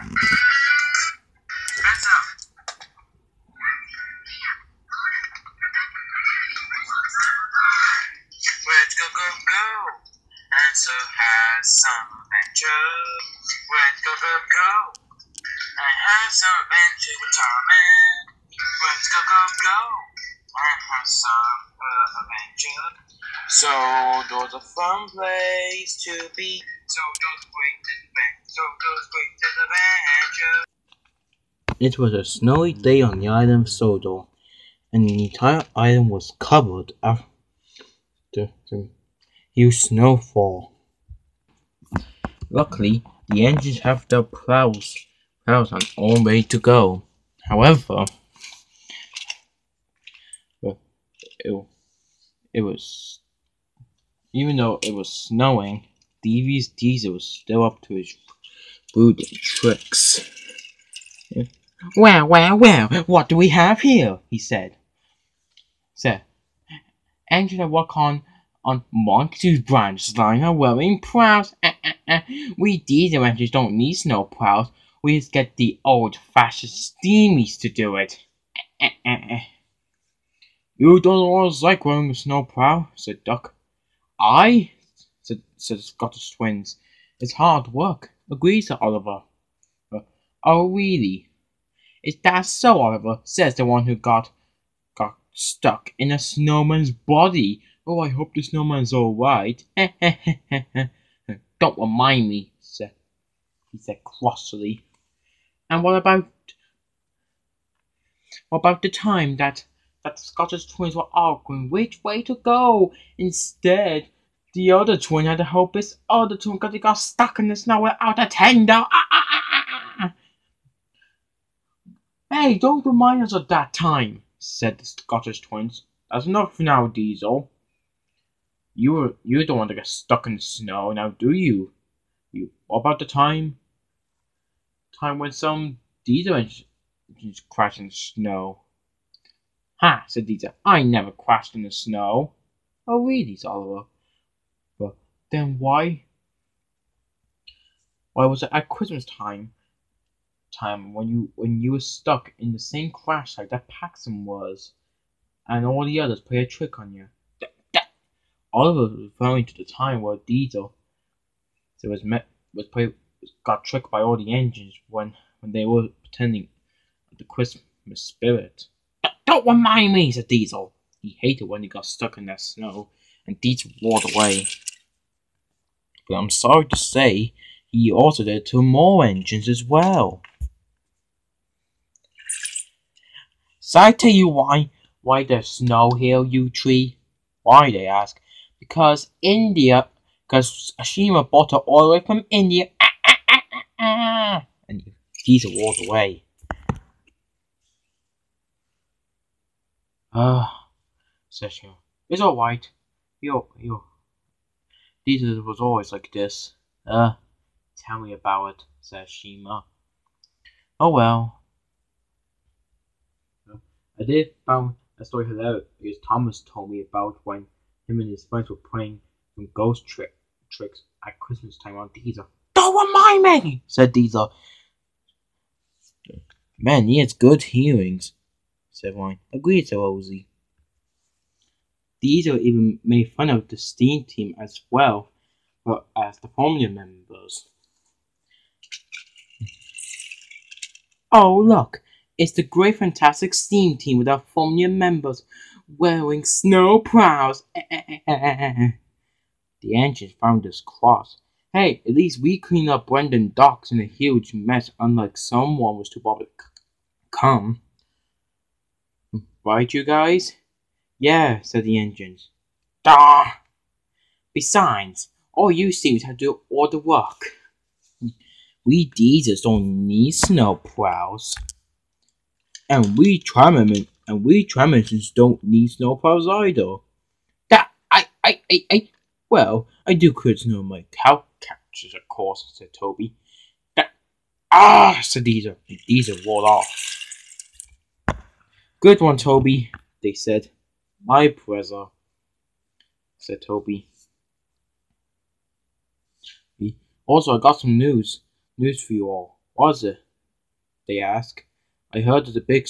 Let's go, go, go. And so has some adventure. Let's go, go, go. And have some adventure with Tom and let's go, go, go. And have some adventure. Sodor's a fun place to be. Sodor's greatest adventure. It was a snowy day on the island of Sodor, and the entire island was covered after the huge snowfall. Luckily, the engines have their plows and all ready to go. However, it was even though it was snowing, Davey's diesel was still up to his brooding tricks. Well, what do we have here? He said. Engine that work on Monkey's branch line are wearing plows. We diesel engines don't need snow plows. We just get the old-fashioned steamies to do it. You don't always like wearing a snow plow, said Duck. Said the Scottish twins. It's hard work, agrees Oliver. Oh, really? Is that so, Oliver? Says the one who got stuck in a snowman's body. Oh, I hope the snowman's alright. Don't remind me, he said crossly. And what about the time that the Scottish twins were arguing which way to go? Instead, the other twin had to help his other twin because he got stuck in the snow without a tender. Hey, don't remind us of that time, said the Scottish twins. That's enough now, Diesel. You don't want to get stuck in the snow now, do you? What about the time when some diesel engines crashed in the snow? Ha, said Diesel. I never crashed in the snow. Oh, really, said Oliver. But then why was it at Christmas time when you were stuck in the same crash site that Paxton was, and all the others played a trick on you? Oliver was referring to the time where Diesel got tricked by all the engines when they were pretending the Christmas spirit. Don't remind me, said Diesel. He hated when he got stuck in that snow, and Diesel walked away. But I'm sorry to say, he also did to more engines as well. So I tell you why there's snow here, you tree? Why, they ask. Because Ashima bought it all the way from India. And Diesel walked away. Says she. It's alright. Diesel was always like this. Tell me about it, says Shima. Oh well. I did found a story hilarious because Thomas told me about when him and his friends were playing some ghost tricks at Christmas time on Diesel. Don't remind me, said Diesel. Man, he has good hearings, said Wine. Agreed, said Rosie. Diesel even made fun of the Steam team as well as the Formula members. Oh, look. It's the great fantastic Steam team with our Formula members wearing snow plows. The engines found us cross. Hey, at least we cleaned up Brendan docks in a huge mess, unlike someone was too bothered to come. Right, you guys? Yeah, said the engines. Duh! Besides, all you Steams have to do all the work. We Diesels don't need snow plows. And we tram engines don't need snow plows either. Well, I do could snow my cow catchers, of course, said Toby. Said Diesel. And Diesel rolled off. Good one, Toby, they said. My pleasure, said Toby. Also, I got some news for you all. Was it? They asked. I heard there's a big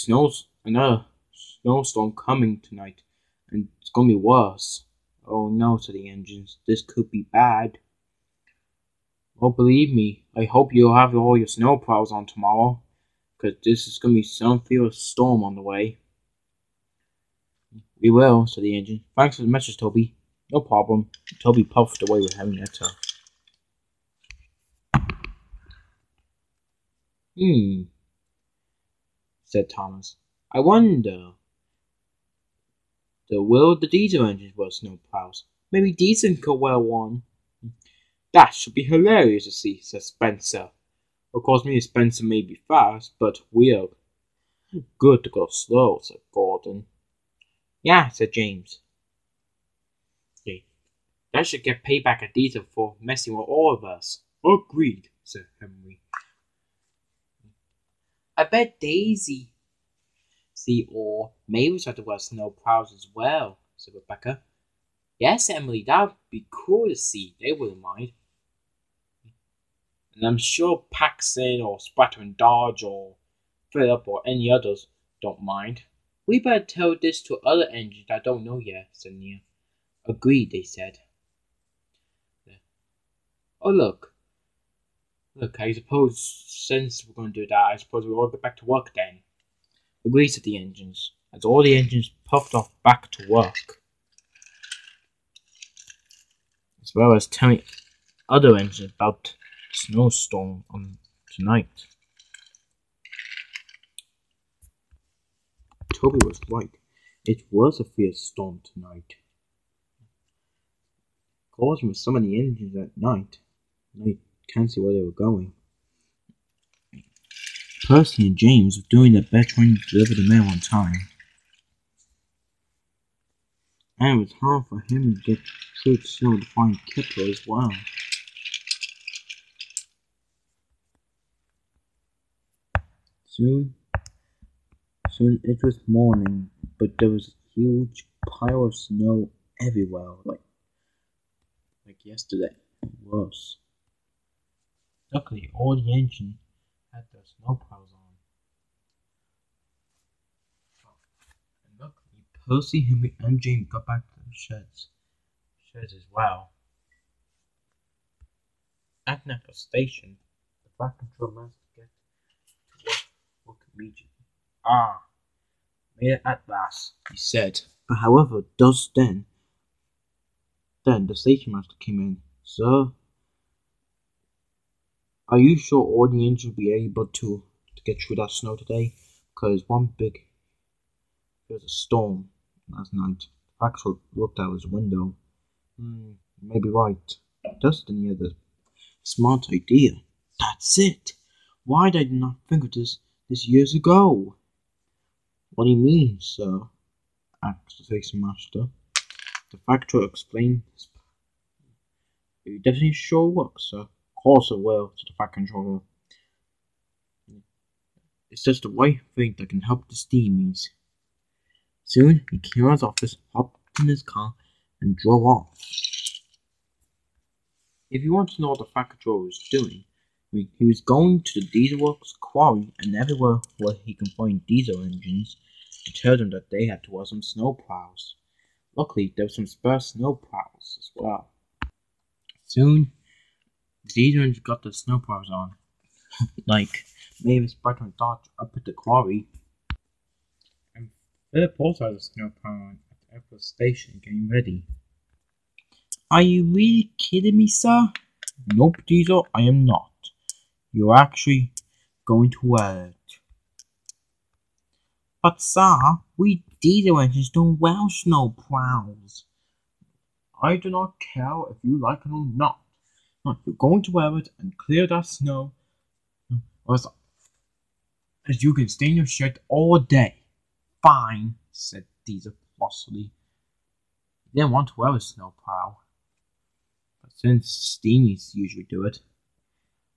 another snowstorm coming tonight, and it's gonna be worse. Oh no, said the engines. This could be bad. Oh, believe me, I hope you'll have all your snowplows on tomorrow, 'cause this is gonna be some fierce storm on the way. We will, said the engine. Thanks for the message, Toby. No problem. Toby puffed away with heavy letter. Said Thomas. I wonder. Will the diesel engines wear snowplows? Maybe Diesel could wear one. That should be hilarious to see, said Spencer. Of course, me and Spencer may be fast, but we're good to go slow, said Gordon. Yeah, said James. Okay. That should get payback at Diesel for messing with all of us. Agreed, said Henry. I bet Daisy or Mavis had to wear snowplows as well, said Rebecca. Yes, Emily, that would be cool to see. They wouldn't mind. And I'm sure Paxton or Splatter and Dodge or Philip or any others don't mind. We better tell this to other engines that don't know yet, said Nia. Agreed, they said. Oh, look, I suppose since we're going to do that, I suppose we'll all get back to work then. Agreed, said the engines, as all the engines puffed off back to work, as well as telling other engines about the snowstorm on tonight. Toby was right. It was a fierce storm tonight. Causing with so many engines at night, you can't see where they were going. Percy and James were doing their best trying to deliver the mail on time. And it was hard for him to get through the snow to find Kipper as well. Soon it was morning, but there was a huge pile of snow everywhere, like yesterday. It was. Luckily, all the engines had their snowplows on. And luckily, Percy, Henry, and James got back to the sheds as well. At Mattel Station, the flight control managed to get to work immediately. Ah, made it at last, he said. But however, just then the station master came in. Sir, are you sure all the engines will be able to get through that snow today? Because there was a storm last night. The factor looked out his window. Maybe right. Dustin had a smart idea. That's it. Why did I not think of this years ago? What do you mean, sir? asked the station master. The factor explained. Are you definitely sure it works, sir? Of course it will, said the fat controller. It's just the right thing that can help the steamies. Soon he came out of his office, hopped in his car, and drove off. If you want to know what the fat controller was doing, he was going to the diesel works, quarry, and everywhere where he can find diesel engines to tell them that they had to wear some snowplows. Luckily, there were some spare snowplows as well. Soon, the diesel engines got the snowplows on, like Mavis, Splatter, and Dodge up at the quarry. And Philip also had a snowplow on at the airport station getting ready. Are you really kidding me, sir? Nope, Diesel, I am not. You're actually going to wear it. But, sir, we diesel engines don't wear snowplows. I do not care if you like it or not. You're going to wear it and clear that snow, as you can stay in your shed all day. Fine, said Diesel crossly. He didn't want to wear a snowplow, but since steamies usually do it,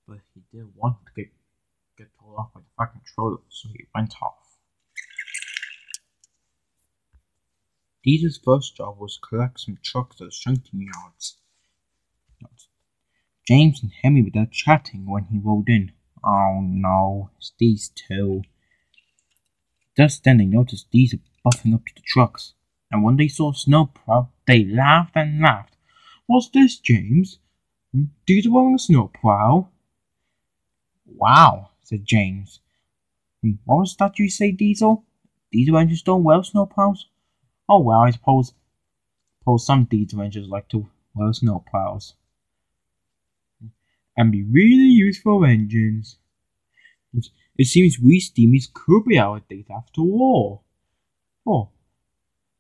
but he didn't want to get told off by the fat controller, so he went off. Diesel's first job was to collect some trucks at the shunting yards. James and Henry were there chatting when he rolled in Oh no, it's these two. Just then they noticed Diesel buffing up to the trucks, and when they saw snowplow, they laughed and laughed. What's this, James? Diesel wearing a snowplow? Wow, said James. What was that you say, Diesel? Diesel engines don't wear snowplows? Oh well, I suppose some diesel engines like to wear snowplows. And be really useful engines. It seems we steamies could be outdated after all. Oh,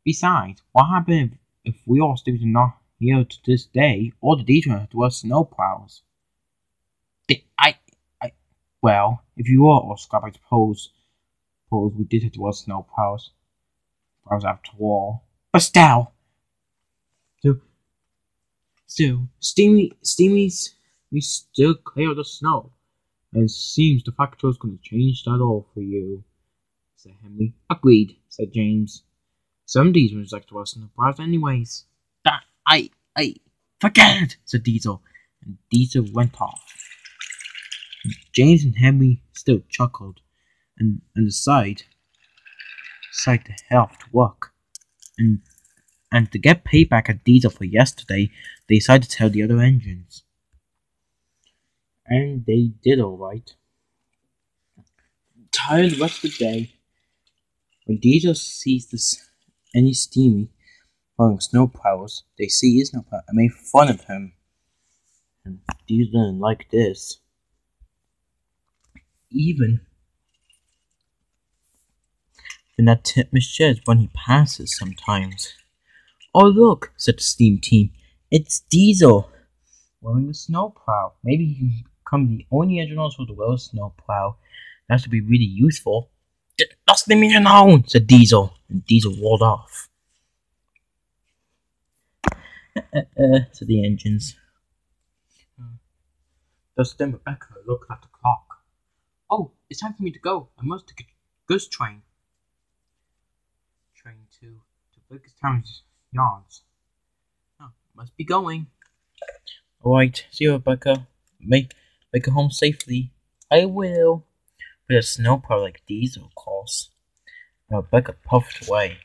besides, what happened if we all steamies are not here to this day? All the diesel engines were snowplows. Well, if you were all scrap, I suppose we did have to wear snowplows. After all. But still, steamies, we still clear the snow. And it seems the factory's going to change that all for you, said Henry. Agreed, said James. Some diesels like to wear snowplows anyways. Forget it, said Diesel. And Diesel went off. James and Henry still chuckled and decided to head off to work. And to get payback at Diesel for yesterday, they decided to tell the other engines. And they did alright. Tired the rest of the day. When Diesel sees any steamy wearing snowplows, they see his snowplow and make fun of him. And Diesel didn't like this. Even that tip sheds when he passes sometimes. Oh look, said the steam team. It's Diesel wearing a snowplow. Maybe he can become the only engine with the wear a snowplow. That should be really useful. Just leave me alone, said Diesel, and Diesel rolled off. Said the engines. Dustin and Rebecca looked at the clock. Oh, it's time for me to go. I must take a goods train. Train to the biggest town's yards. Oh, must be going. Alright, see you, Rebecca. Make it home safely. I will. With a snowplow like Diesel, of course. Rebecca puffed away.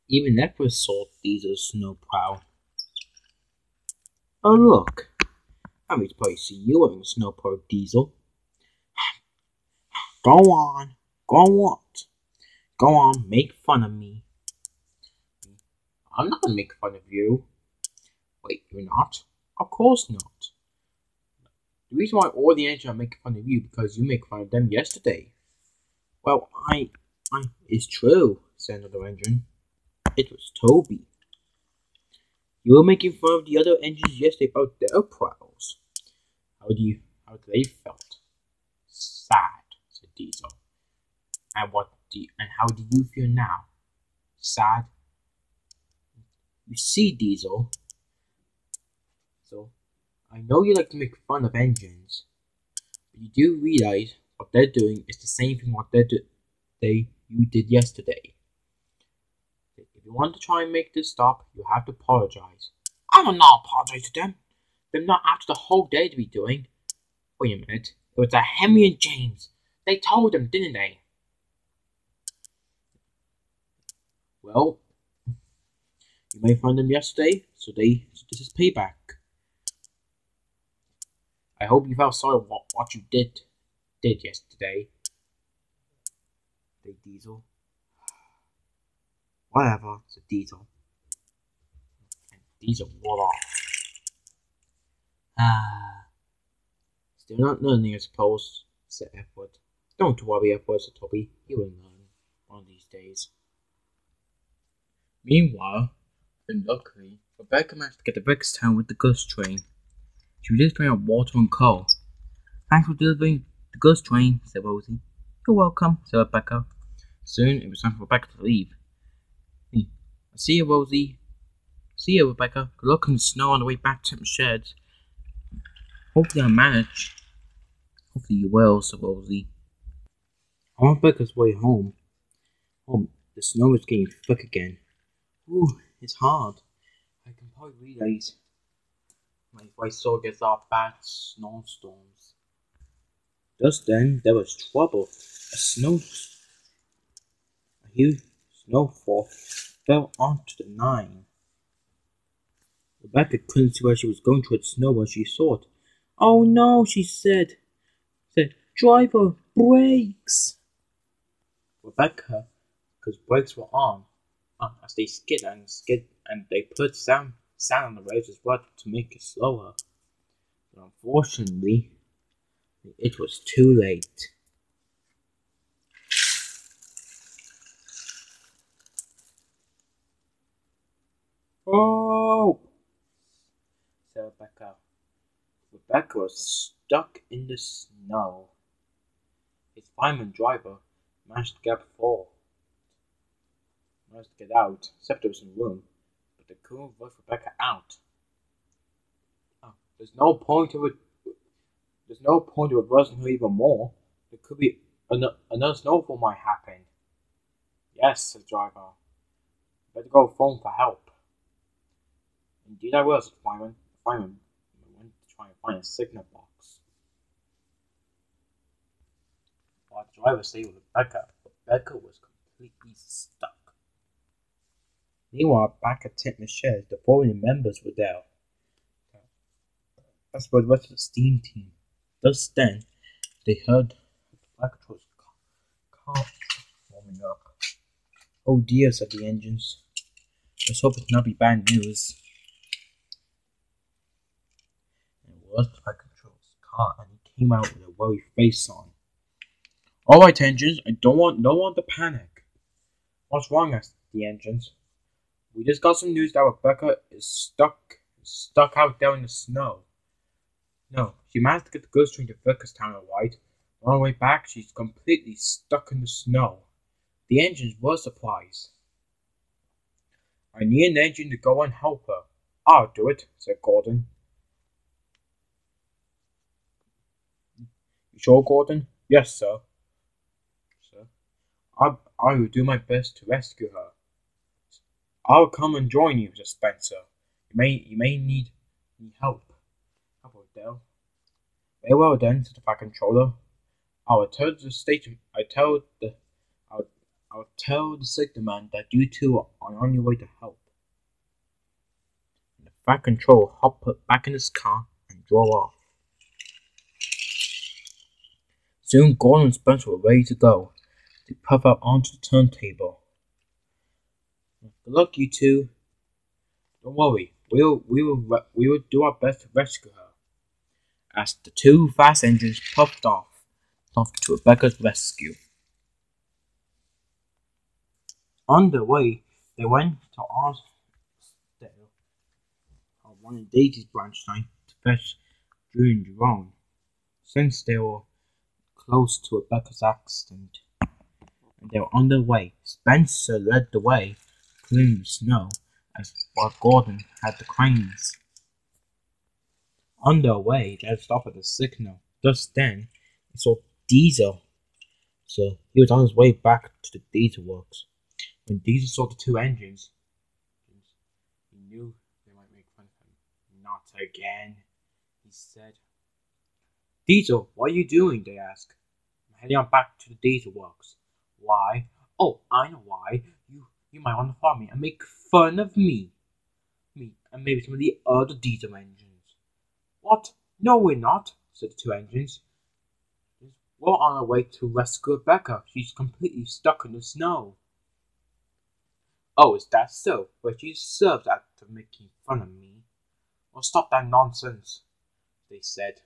Even Emmett saw Diesel's snowplow. Oh look, I'm surprised to see you wearing a snowplow, Diesel. Go on, make fun of me. I'm not gonna make fun of you. Wait, you're not? Of course not. The reason why all the engines are making fun of you because you make fun of them yesterday. Well, it's true, said another engine. It was Toby. You were making fun of the other engines yesterday about their plows. How they felt? Sad, said Diesel. And how do you feel now? Sad? You see, Diesel. So, I know you like to make fun of engines, but you do realize what they're doing is the same thing what you did yesterday. If you want to try and make this stop, you have to apologize. I will not apologize to them. They're not after the whole day to be doing. Wait a minute. It was Henry and James. They told them, didn't they? Well, you may find them yesterday, so this is payback. I hope you felt sorry what you did yesterday. Diesel. Whatever, said Diesel. And Diesel rolled off. Still not learning, I suppose, said Edward. Don't worry, Edward, said Toby. He will learn one of these days. Meanwhile, and luckily, Rebecca managed to get to Brickstown with the goods train. She was delivering out water and coal. Thanks for delivering the goods train, said Rosie. You're welcome, said Rebecca. Soon it was time for Rebecca to leave. See you, Rosie. See you, Rebecca. Good luck in the snow on the way back to the sheds. Hopefully I'll manage. Hopefully you will, said Rosie. On Rebecca's way home. The snow is getting thick again. Ooh, it's hard. I can probably realize My soul gets off bad snowstorms. Just then there was trouble. A huge snowfall fell onto the nine. Rebecca couldn't see where she was going through the snow when she saw it. Oh no, she said, driver, brakes! Rebecca, because brakes were on, as they skid, and they put sand on the roads as well to make it slower. But unfortunately, it was too late. Oh! said Rebecca. Rebecca was stuck in the snow. His fireman driver managed to get out, except there was some room, but they couldn't rush Rebecca out. Oh, there's no point of reversing her even more. There could be another snowfall might happen. Yes, said the driver. Better go phone for help. Indeed I will, said the fireman. The fireman went to try and find a signal box. While the driver stayed with Rebecca was completely stuck. Meanwhile, back at Tent Michelle, the foreign members were there. As for the rest of the steam team. Just then, they heard Electro's car warming up. Oh dear, said the engines. Let's hope it not be bad news. And it was Flight Control's car, and he came out with a worried face on. Alright, engines, I don't want to panic. What's wrong? Asked the engines. We just got some news that Rebecca is stuck out there in the snow. No, she managed to get the goods train to Vickerstown alright. On her way back, she's completely stuck in the snow. The engines were surprised. I need an engine to go and help her. I'll do it, said Gordon. You sure, Gordon? Yes, sir. I will do my best to rescue her. I'll come and join you, said Spencer. You may need help. How about Dale? Very well then, said the Flight Controller. I'll tell the signalman that you two are on your way to help. And the Flight Controller hopped back in his car and drove off. Soon Gordon and Spencer were ready to go. They puffed out onto the turntable. Good luck, you two. Don't worry, we will do our best to rescue her. As the two fast engines puffed off to Rebecca's rescue. On the way, they went to Arsdale, one of Daisy's branch line, to fetch Drew and Jerome, since they were close to Rebecca's accident. And they were on their way. Spencer led the way, clearing the snow, while Gordon had the cranes. On their way, they had stopped at the signal. Just then, they saw Diesel. So he was on his way back to the Diesel works. When Diesel saw the two engines, he knew they might make fun of him. Not again, he said. Diesel, what are you doing? They asked. I'm heading on back to the Diesel works. Why? Oh, I know why. You might want to follow me and make fun of me. And maybe some of the other Diesel engines. What? No, we're not, said the two engines. We're on our way to rescue Rebecca. She's completely stuck in the snow. Oh, is that so? Well, she deserves that for making fun of me. Well, stop that nonsense, they said.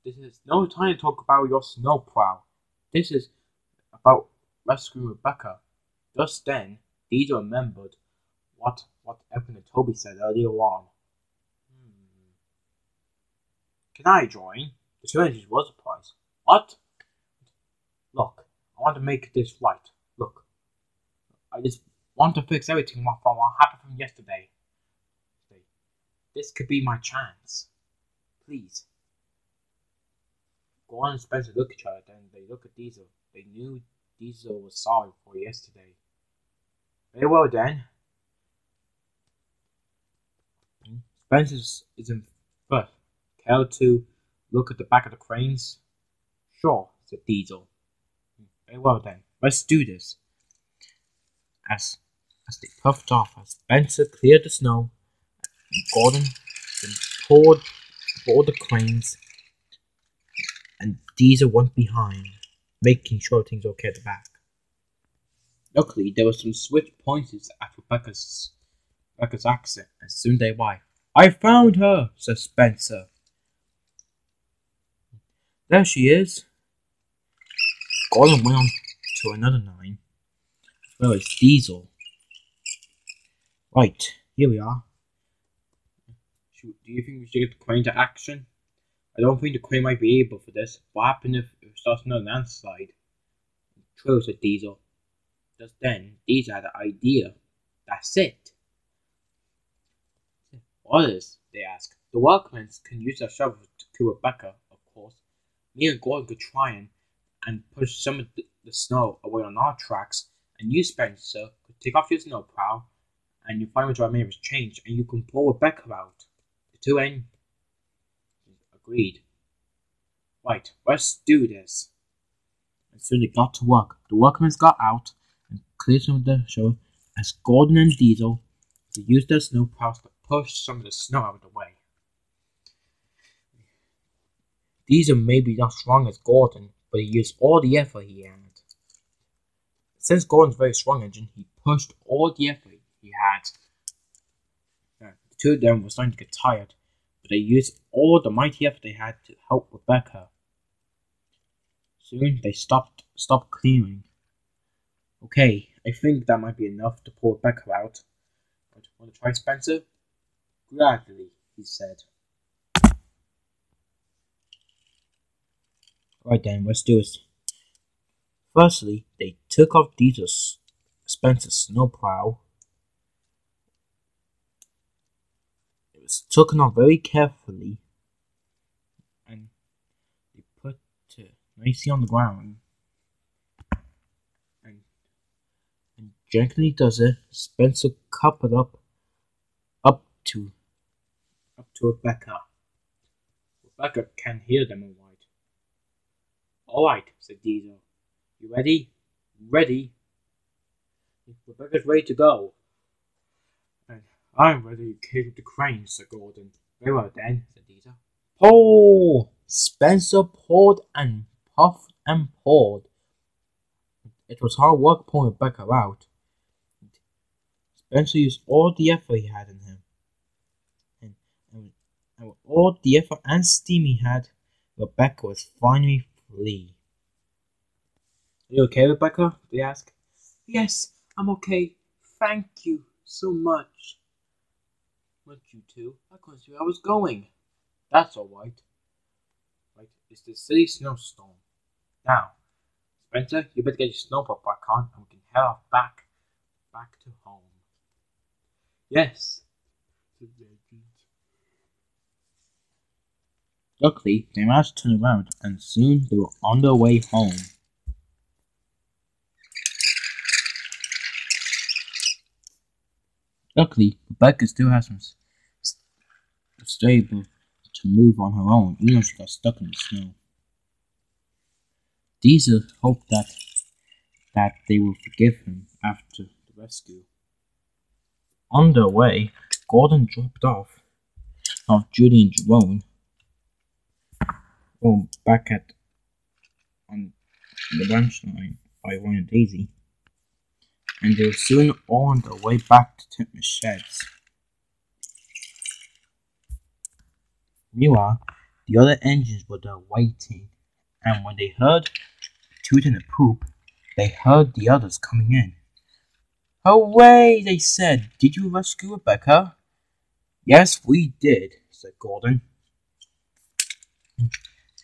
This is no time to talk about your snowplow. This is about rescuing Rebecca. Just then, Diesel remembered what Emmett and Toby said earlier on. Can I join? The two engines were surprised. What? Look, I want to make this right. Look, I just want to fix everything from what happened from yesterday. This could be my chance. Please. Gordon and Spencer look at each other, then they look at Diesel. They knew Diesel was sorry for yesterday. Very well then. Spencer isn't first. Care to look at the back of the cranes? Sure, said Diesel. Very well then, let's do this. As they puffed off, as Spencer cleared the snow, and Gordon then poured aboard the cranes, and Diesel went behind, making sure things were okay at the back. Luckily, there were some switch pointers at Rebecca's exit, and soon they arrived. I found her, said Spencer. There she is. Gordon went on to another 9. Where is Diesel? Right, here we are. Do you think we should get the crane to action? I don't think the crane might be able for this. What happened if it starts another landslide? True, said Diesel. Just then, Diesel had an idea. That's it. What is? They asked. The workmen can use their shovel to kill Rebecca, of course. Me and Gordon could try and push some of the snow away on our tracks, and you, Spencer, could take off your snowplow, and you find where our neighbor's changed, and you can pull Rebecca out. The two ends agreed. Right, let's do this. And soon they got to work. The workmen got out and cleared some of the show as Gordon and Diesel used their snowplows to push some of the snow out of the way. Diesel may be not strong as Gordon, but he used all the effort he had. Since Gordon's very strong engine, he pushed all the effort he had. The two of them were starting to get tired, but they used all the mighty effort they had to help Rebecca. Soon they stopped clearing. Okay, I think that might be enough to pull Rebecca out. Want to try, Spencer? Gradually, he said. Right then, let's do it. Firstly, they took off Spencer's snowplow. It was taken off very carefully, and they put it nicely on the ground. And gently does it. Spencer coupled up to Rebecca. Rebecca can hear them all right. All right, said Diesel. You ready? Ready. Rebecca's ready to go. And I'm ready to kick the crane, said Gordon. Very well then, said Diesel. Pull! Spencer pulled and puffed and pulled. It was hard work pulling Rebecca out. Spencer used all the effort he had in him. And with all the effort and steam he had, Rebecca was finally free. Are you okay, Rebecca? They asked. Yes, I'm okay. Thank you so much. Not you two. I couldn't see where I was going. That's all right. Right, it's the silly snowstorm. Now, Spencer, you better get your snowball back on, and we can head off back to home. Yes. Luckily, they managed to turn around, and soon they were on their way home. Luckily, Rebecca still has some stable to move on her own, even though she got stuck in the snow. Diesel hoped that they will forgive him after the rescue. On their way, Gordon dropped off Judy and Jerome back on the branch line by Ron and Daisy, and they were soon on their way back to Titmus sheds. Meanwhile, the other engines were there waiting, and when they heard Toot and the Poop, they heard the others coming in. Hooray, they said. Did you rescue Rebecca? Yes, we did, said Gordon.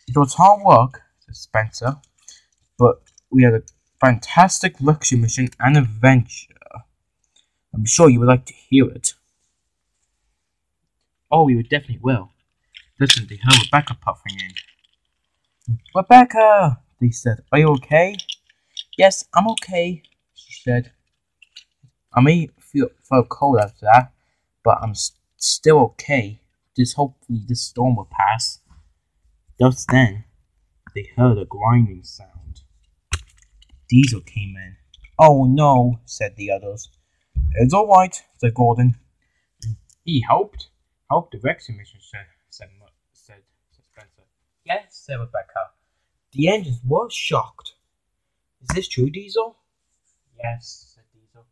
It was hard work, said Spencer, but we had a fantastic rescue mission and adventure. I'm sure you would like to hear it. Oh, we definitely will. Listen, they heard Rebecca puffing in. Rebecca, they said, are you okay? Yes, I'm okay, she said. I may feel cold after that, but I'm It's still okay. Just hopefully this storm will pass. Just then, they heard a grinding sound. Diesel came in. Oh no, said the others. It's all right, said Gordon. He helped the Rexy mission, said Spencer. Yes, said Rebecca. The engines were shocked. Is this true, Diesel? Yes, said Diesel.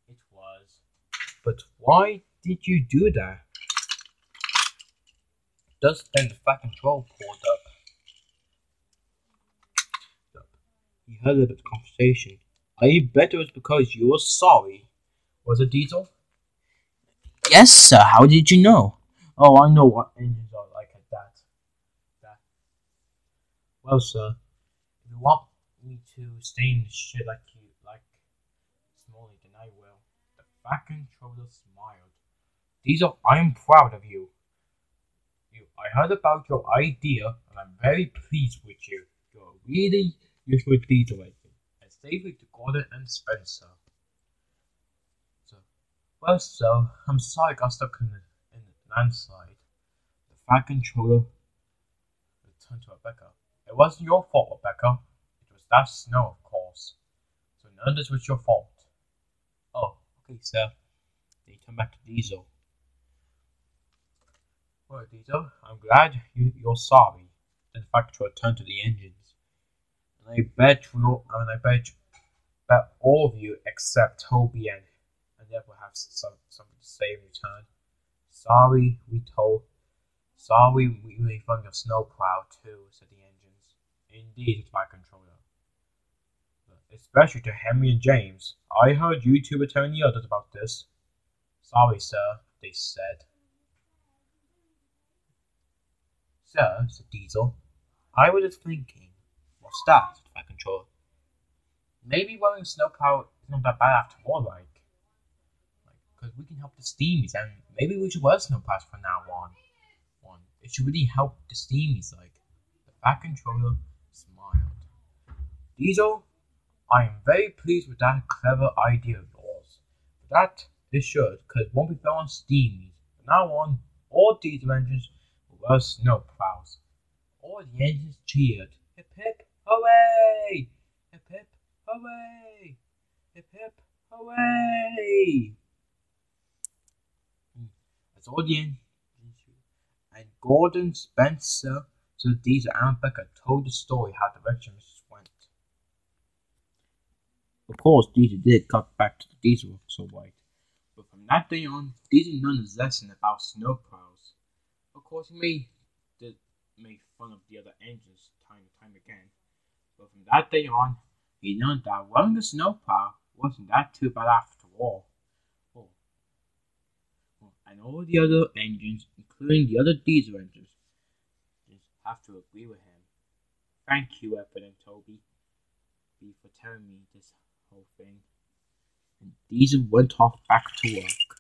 It was. But why did you do that? Just then the fat control pulled up. He heard a bit of conversation. I bet it was because you were sorry. Was it, Diesel? Yes, sir. How did you know? Oh, I know what engines are like at that. Well, sir, if you want me to stay in the shit like Smalley, then I will. The fat controller smiled. Diesel, I am proud of you. I heard about your idea, and I'm very pleased with you. You're really useful Diesel agent, and safely to Gordon and Spencer. Well, sir, I'm sorry I got stuck in the landslide. The fat controller returned to Rebecca. It wasn't your fault, Rebecca. It was that snow, of course. So none of this was your fault. Oh, okay, sir. They turned back to Diesel. Well, Diesel, I'm glad you're sorry. Then the fat controller turned to the engines. And I bet all of you except Toby and therefore have something to say in return. Sorry, we found your snowplow too, said the engines. Indeed, it's my controller. Especially to Henry and James. I heard you two were telling the others about this. Sorry, sir, they said. Sir, said Diesel, I was just thinking. What's that? said the controller. Maybe wearing a snowplow is not that bad after all, because we can help the steamies, and maybe we should wear snowplows from now on. It should really help the steamies, The fat controller smiled. Diesel, I am very pleased with that clever idea of yours. That is sure, because it won't be fair on steamies. From now on, all diesel engines will wear snowplows. All the engines cheered. Hip hip, hooray! Hip hip, hooray! Hip hip, hooray! That's all the engines. And Gordon, Spencer, so Diesel and Rebecca told the story how the regiment went. Of course, Diesel did cut back to the diesel works all right. But from that day on, Diesel learned his lesson about snowplows. Of course, he made fun of the other engines time and time again. But from that day on, he learned that wearing a snowplow wasn't that too bad after all. And all the other engines, including the other diesel engines, just have to agree with him. Thank you, Emmett and Toby, for telling me this whole thing. And Diesel went off back to work.